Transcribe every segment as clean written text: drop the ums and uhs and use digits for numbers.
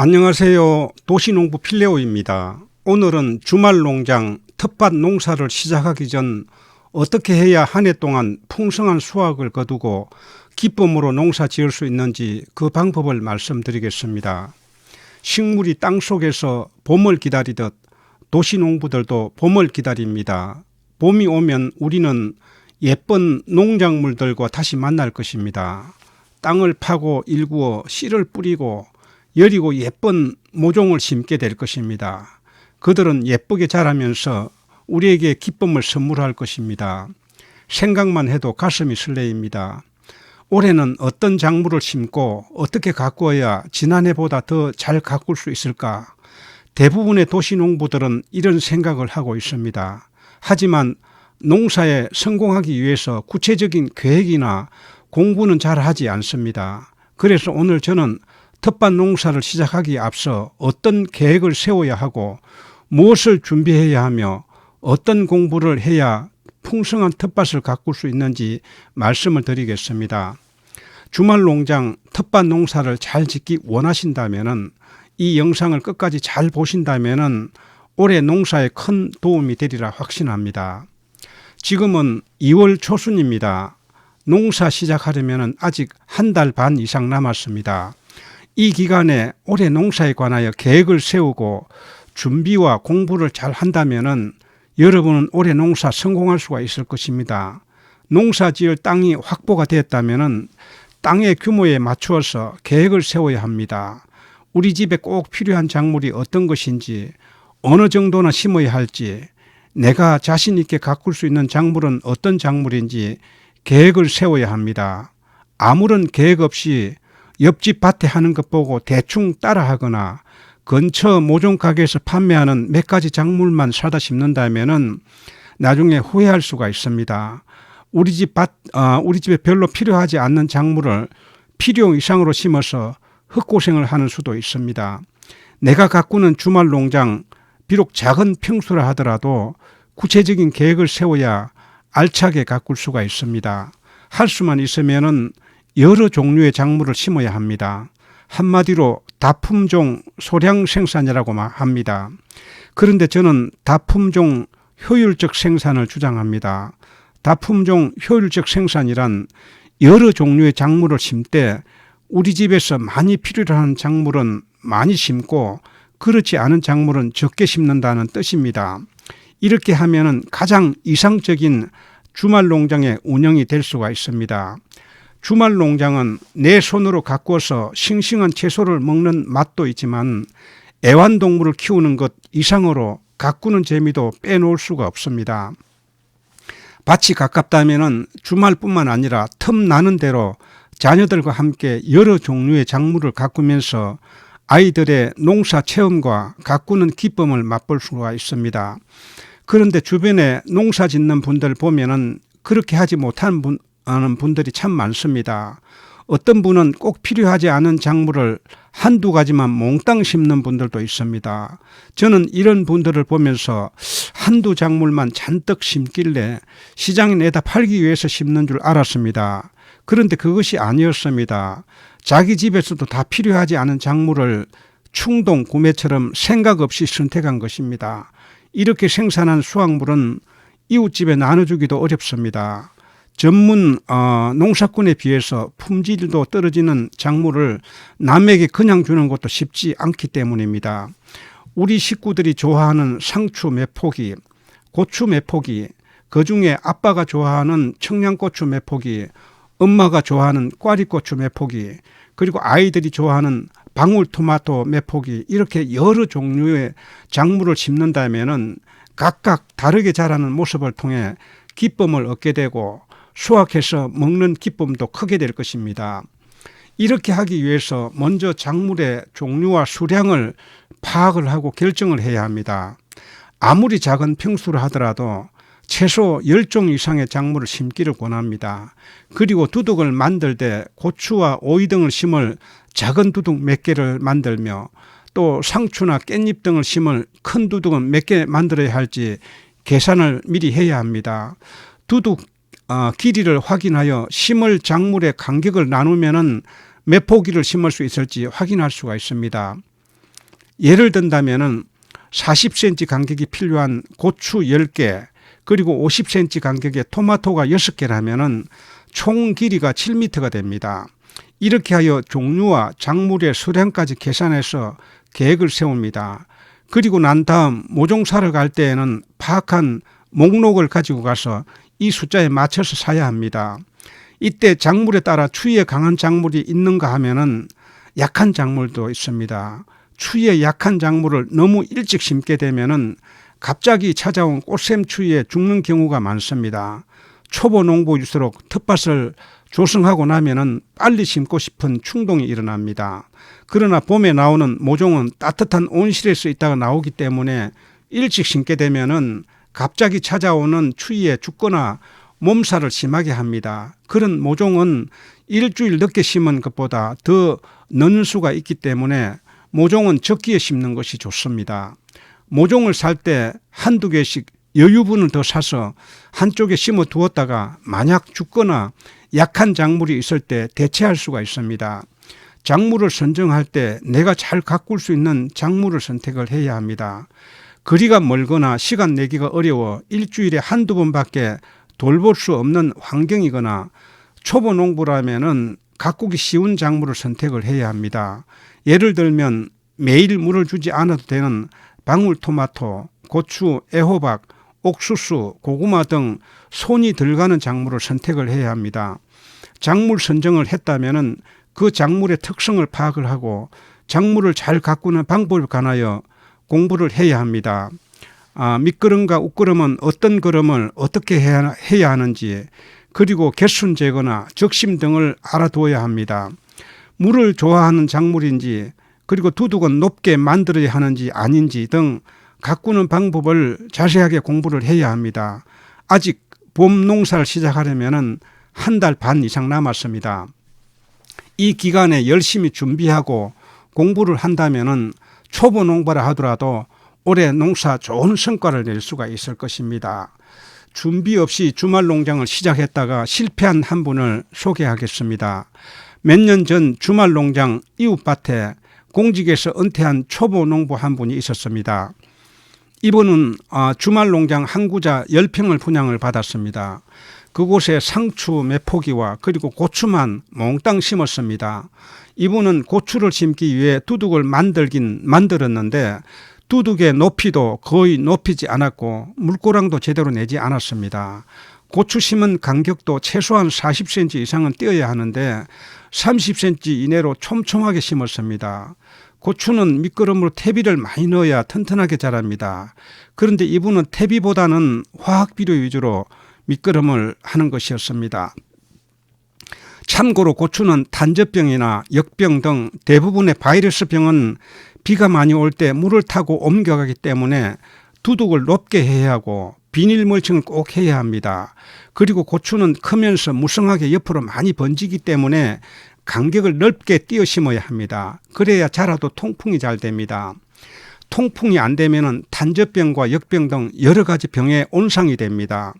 안녕하세요. 도시농부 필레오입니다. 오늘은 주말 농장 텃밭 농사를 시작하기 전 어떻게 해야 한 해 동안 풍성한 수확을 거두고 기쁨으로 농사 지을 수 있는지 그 방법을 말씀드리겠습니다. 식물이 땅속에서 봄을 기다리듯 도시농부들도 봄을 기다립니다. 봄이 오면 우리는 예쁜 농작물들과 다시 만날 것입니다. 땅을 파고 일구어 씨를 뿌리고 여리고 예쁜 모종을 심게 될 것입니다. 그들은 예쁘게 자라면서 우리에게 기쁨을 선물할 것입니다. 생각만 해도 가슴이 설레입니다. 올해는 어떤 작물을 심고 어떻게 가꾸어야 지난해보다 더 잘 가꿀 수 있을까? 대부분의 도시농부들은 이런 생각을 하고 있습니다. 하지만 농사에 성공하기 위해서 구체적인 계획이나 공부는 잘 하지 않습니다. 그래서 오늘 저는 텃밭 농사를 시작하기에 앞서 어떤 계획을 세워야 하고 무엇을 준비해야 하며 어떤 공부를 해야 풍성한 텃밭을 가꿀 수 있는지 말씀을 드리겠습니다. 주말 농장 텃밭 농사를 잘 짓기 원하신다면 이 영상을 끝까지 잘 보신다면 올해 농사에 큰 도움이 되리라 확신합니다. 지금은 2월 초순입니다. 농사 시작하려면 아직 한 달 반 이상 남았습니다. 이 기간에 올해 농사에 관하여 계획을 세우고 준비와 공부를 잘 한다면 여러분은 올해 농사 성공할 수가 있을 것입니다. 농사 지을 땅이 확보가 되었다면 땅의 규모에 맞추어서 계획을 세워야 합니다. 우리 집에 꼭 필요한 작물이 어떤 것인지, 어느 정도나 심어야 할지, 내가 자신 있게 가꿀 수 있는 작물은 어떤 작물인지 계획을 세워야 합니다. 아무런 계획 없이 옆집 밭에 하는 것 보고 대충 따라하거나 근처 모종 가게에서 판매하는 몇 가지 작물만 사다 심는다면 나중에 후회할 수가 있습니다. 우리 집에 별로 필요하지 않는 작물을 필요 이상으로 심어서 흙고생을 하는 수도 있습니다. 내가 가꾸는 주말 농장, 비록 작은 평수라 하더라도 구체적인 계획을 세워야 알차게 가꿀 수가 있습니다. 할 수만 있으면은 여러 종류의 작물을 심어야 합니다. 한마디로 다품종 소량 생산이라고 합니다. 그런데 저는 다품종 효율적 생산을 주장합니다. 다품종 효율적 생산이란 여러 종류의 작물을 심때 우리 집에서 많이 필요한 작물은 많이 심고 그렇지 않은 작물은 적게 심는다는 뜻입니다. 이렇게 하면 가장 이상적인 주말 농장의 운영이 될 수가 있습니다. 주말 농장은 내 손으로 가꾸어서 싱싱한 채소를 먹는 맛도 있지만 애완동물을 키우는 것 이상으로 가꾸는 재미도 빼놓을 수가 없습니다. 밭이 가깝다면 주말뿐만 아니라 틈나는 대로 자녀들과 함께 여러 종류의 작물을 가꾸면서 아이들의 농사 체험과 가꾸는 기쁨을 맛볼 수가 있습니다. 그런데 주변에 농사 짓는 분들 보면은 그렇게 하지 못하는 분들이 참 많습니다. 어떤 분은 꼭 필요하지 않은 작물을 한두 가지만 몽땅 심는 분들도 있습니다. 저는 이런 분들을 보면서 한두 작물만 잔뜩 심길래 시장에 내다 팔기 위해서 심는 줄 알았습니다. 그런데 그것이 아니었습니다. 자기 집에서도 다 필요하지 않은 작물을 충동 구매처럼 생각 없이 선택한 것입니다. 이렇게 생산한 수확물은 이웃집에 나눠주기도 어렵습니다. 전문 농사꾼에 비해서 품질도 떨어지는 작물을 남에게 그냥 주는 것도 쉽지 않기 때문입니다. 우리 식구들이 좋아하는 상추 몇 포기, 고추 몇 포기, 그중에 아빠가 좋아하는 청양고추 몇 포기, 엄마가 좋아하는 꽈리고추 몇 포기, 그리고 아이들이 좋아하는 방울토마토 몇 포기, 이렇게 여러 종류의 작물을 심는다면 각각 다르게 자라는 모습을 통해 기쁨을 얻게 되고 수확해서 먹는 기쁨도 크게 될 것입니다. 이렇게 하기 위해서 먼저 작물의 종류와 수량을 파악을 하고 결정을 해야 합니다. 아무리 작은 평수를 하더라도 최소 10종 이상의 작물을 심기를 권합니다. 그리고 두둑을 만들 때 고추와 오이 등을 심을 작은 두둑 몇 개를 만들며 또 상추나 깻잎 등을 심을 큰 두둑은 몇 개 만들어야 할지 계산을 미리 해야 합니다. 두둑 길이를 확인하여 심을 작물의 간격을 나누면 몇 포기를 심을 수 있을지 확인할 수가 있습니다. 예를 든다면은 40cm 간격이 필요한 고추 10개 그리고 50cm 간격의 토마토가 6개라면은 총 길이가 7m가 됩니다. 이렇게 하여 종류와 작물의 수량까지 계산해서 계획을 세웁니다. 그리고 난 다음 모종사를 갈 때에는 파악한 목록을 가지고 가서 이 숫자에 맞춰서 사야 합니다. 이때 작물에 따라 추위에 강한 작물이 있는가 하면은 약한 작물도 있습니다. 추위에 약한 작물을 너무 일찍 심게 되면은 갑자기 찾아온 꽃샘 추위에 죽는 경우가 많습니다. 초보 농부일수록 텃밭을 조성하고 나면은 빨리 심고 싶은 충동이 일어납니다. 그러나 봄에 나오는 모종은 따뜻한 온실에서 있다가 나오기 때문에 일찍 심게 되면은 갑자기 찾아오는 추위에 죽거나 몸살을 심하게 합니다. 그런 모종은 일주일 늦게 심은 것보다 더 늦을 수가 있기 때문에 모종은 적기에 심는 것이 좋습니다. 모종을 살 때 한두 개씩 여유분을 더 사서 한쪽에 심어 두었다가 만약 죽거나 약한 작물이 있을 때 대체할 수가 있습니다. 작물을 선정할 때 내가 잘 가꿀 수 있는 작물을 선택을 해야 합니다. 거리가 멀거나 시간 내기가 어려워 일주일에 한두 번밖에 돌볼 수 없는 환경이거나 초보 농부라면은 가꾸기 쉬운 작물을 선택을 해야 합니다. 예를 들면 매일 물을 주지 않아도 되는 방울토마토, 고추, 애호박, 옥수수, 고구마 등 손이 들어가는 작물을 선택을 해야 합니다. 작물 선정을 했다면은 그 작물의 특성을 파악을 하고 작물을 잘 가꾸는 방법에 관하여 공부를 해야 합니다. 밑거름과 웃거름은 어떤 거름을 어떻게 해야 하는지 그리고 개순 제거나 적심 등을 알아두어야 합니다. 물을 좋아하는 작물인지 그리고 두둑은 높게 만들어야 하는지 아닌지 등 가꾸는 방법을 자세하게 공부를 해야 합니다. 아직 봄 농사를 시작하려면 한 달 반 이상 남았습니다. 이 기간에 열심히 준비하고 공부를 한다면 초보 농부라 하더라도 올해 농사 좋은 성과를 낼 수가 있을 것입니다. 준비 없이 주말 농장을 시작했다가 실패한 한 분을 소개하겠습니다. 몇 년 전 주말 농장 이웃밭에 공직에서 은퇴한 초보 농부 한 분이 있었습니다. 이분은 주말 농장 한 구자 10평을 분양을 받았습니다. 그곳에 상추 몇 포기와 그리고 고추만 몽땅 심었습니다. 이분은 고추를 심기 위해 두둑을 만들었는데 두둑의 높이도 거의 높이지 않았고 물고랑도 제대로 내지 않았습니다. 고추 심은 간격도 최소한 40cm 이상은 띄어야 하는데 30cm 이내로 촘촘하게 심었습니다. 고추는 밑거름으로 퇴비를 많이 넣어야 튼튼하게 자랍니다. 그런데 이분은 퇴비보다는 화학비료 위주로 밑거름을 하는 것이었습니다. 참고로 고추는 단저병이나 역병 등 대부분의 바이러스 병은 비가 많이 올 때 물을 타고 옮겨가기 때문에 두둑을 높게 해야 하고 비닐 멀칭을 꼭 해야 합니다. 그리고 고추는 크면서 무성하게 옆으로 많이 번지기 때문에 간격을 넓게 띄어 심어야 합니다. 그래야 자라도 통풍이 잘 됩니다. 통풍이 안 되면 단저병과 역병 등 여러 가지 병에 온상이 됩니다.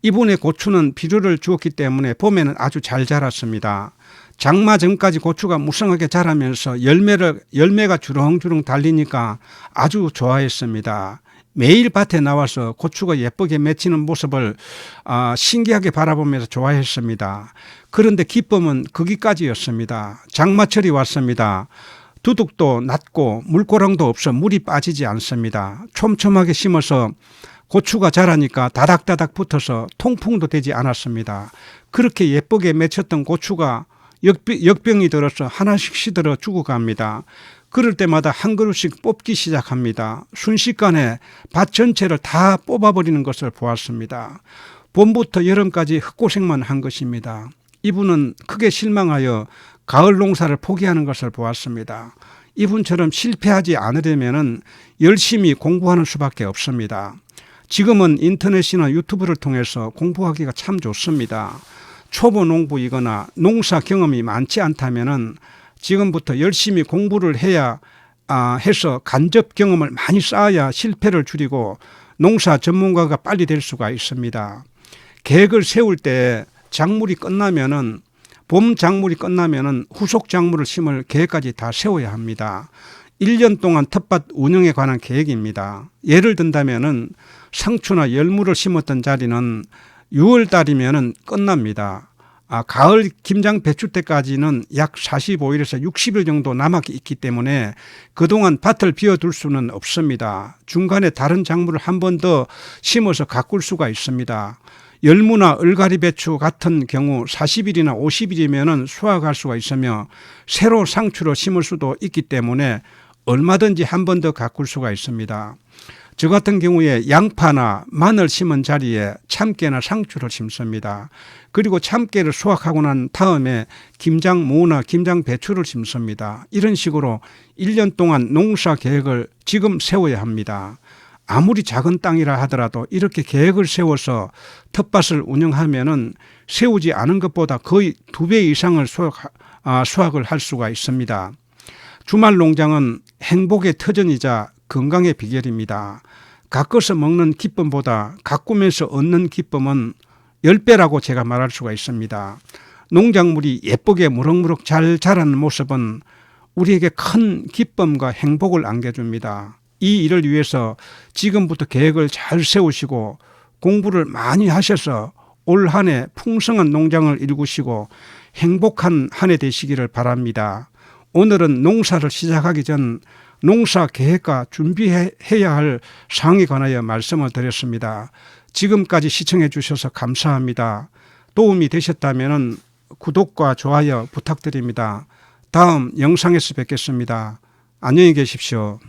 이분의 고추는 비료를 주었기 때문에 봄에는 아주 잘 자랐습니다. 장마 전까지 고추가 무성하게 자라면서 열매가 주렁주렁 달리니까 아주 좋아했습니다. 매일 밭에 나와서 고추가 예쁘게 맺히는 모습을 신기하게 바라보면서 좋아했습니다. 그런데 기쁨은 거기까지였습니다. 장마철이 왔습니다. 두둑도 낮고 물고랑도 없어 물이 빠지지 않습니다. 촘촘하게 심어서 고추가 자라니까 다닥다닥 붙어서 통풍도 되지 않았습니다. 그렇게 예쁘게 맺혔던 고추가 역병이 들어서 하나씩 시들어 죽어갑니다. 그럴 때마다 한 그루씩 뽑기 시작합니다. 순식간에 밭 전체를 다 뽑아버리는 것을 보았습니다. 봄부터 여름까지 흙고생만 한 것입니다. 이분은 크게 실망하여 가을 농사를 포기하는 것을 보았습니다. 이분처럼 실패하지 않으려면 열심히 공부하는 수밖에 없습니다. 지금은 인터넷이나 유튜브를 통해서 공부하기가 참 좋습니다. 초보 농부이거나 농사 경험이 많지 않다면 지금부터 열심히 공부를 해야 해서 간접 경험을 많이 쌓아야 실패를 줄이고 농사 전문가가 빨리 될 수가 있습니다. 계획을 세울 때 작물이 끝나면은 봄 작물이 끝나면은 후속 작물을 심을 계획까지 다 세워야 합니다. 1년 동안 텃밭 운영에 관한 계획입니다. 예를 든다면은 상추나 열무를 심었던 자리는 6월 달이면은 끝납니다. 가을 김장 배출 때까지는 약 45일에서 60일 정도 남아 있기 때문에 그동안 밭을 비워둘 수는 없습니다. 중간에 다른 작물을 한 번 더 심어서 가꿀 수가 있습니다. 열무나 얼갈이 배추 같은 경우 40일이나 50일이면 수확할 수가 있으며 새로 상추를 심을 수도 있기 때문에 얼마든지 한 번 더 가꿀 수가 있습니다. 저 같은 경우에 양파나 마늘 심은 자리에 참깨나 상추를 심습니다. 그리고 참깨를 수확하고 난 다음에 김장 무나 김장 배추를 심습니다. 이런 식으로 1년 동안 농사 계획을 지금 세워야 합니다. 아무리 작은 땅이라 하더라도 이렇게 계획을 세워서 텃밭을 운영하면은 세우지 않은 것보다 거의 2배 이상을 수확을 할 수가 있습니다. 주말 농장은 행복의 터전이자 건강의 비결입니다. 가꿔서 먹는 기쁨보다 가꾸면서 얻는 기쁨은 10배라고 제가 말할 수가 있습니다. 농작물이 예쁘게 무럭무럭 잘 자라는 모습은 우리에게 큰 기쁨과 행복을 안겨줍니다. 이 일을 위해서 지금부터 계획을 잘 세우시고 공부를 많이 하셔서 올 한 해 풍성한 농장을 일구시고 행복한 한 해 되시기를 바랍니다. 오늘은 농사를 시작하기 전 농사 계획과 준비해야 할 사항에 관하여 말씀을 드렸습니다. 지금까지 시청해 주셔서 감사합니다. 도움이 되셨다면 구독과 좋아요 부탁드립니다. 다음 영상에서 뵙겠습니다. 안녕히 계십시오.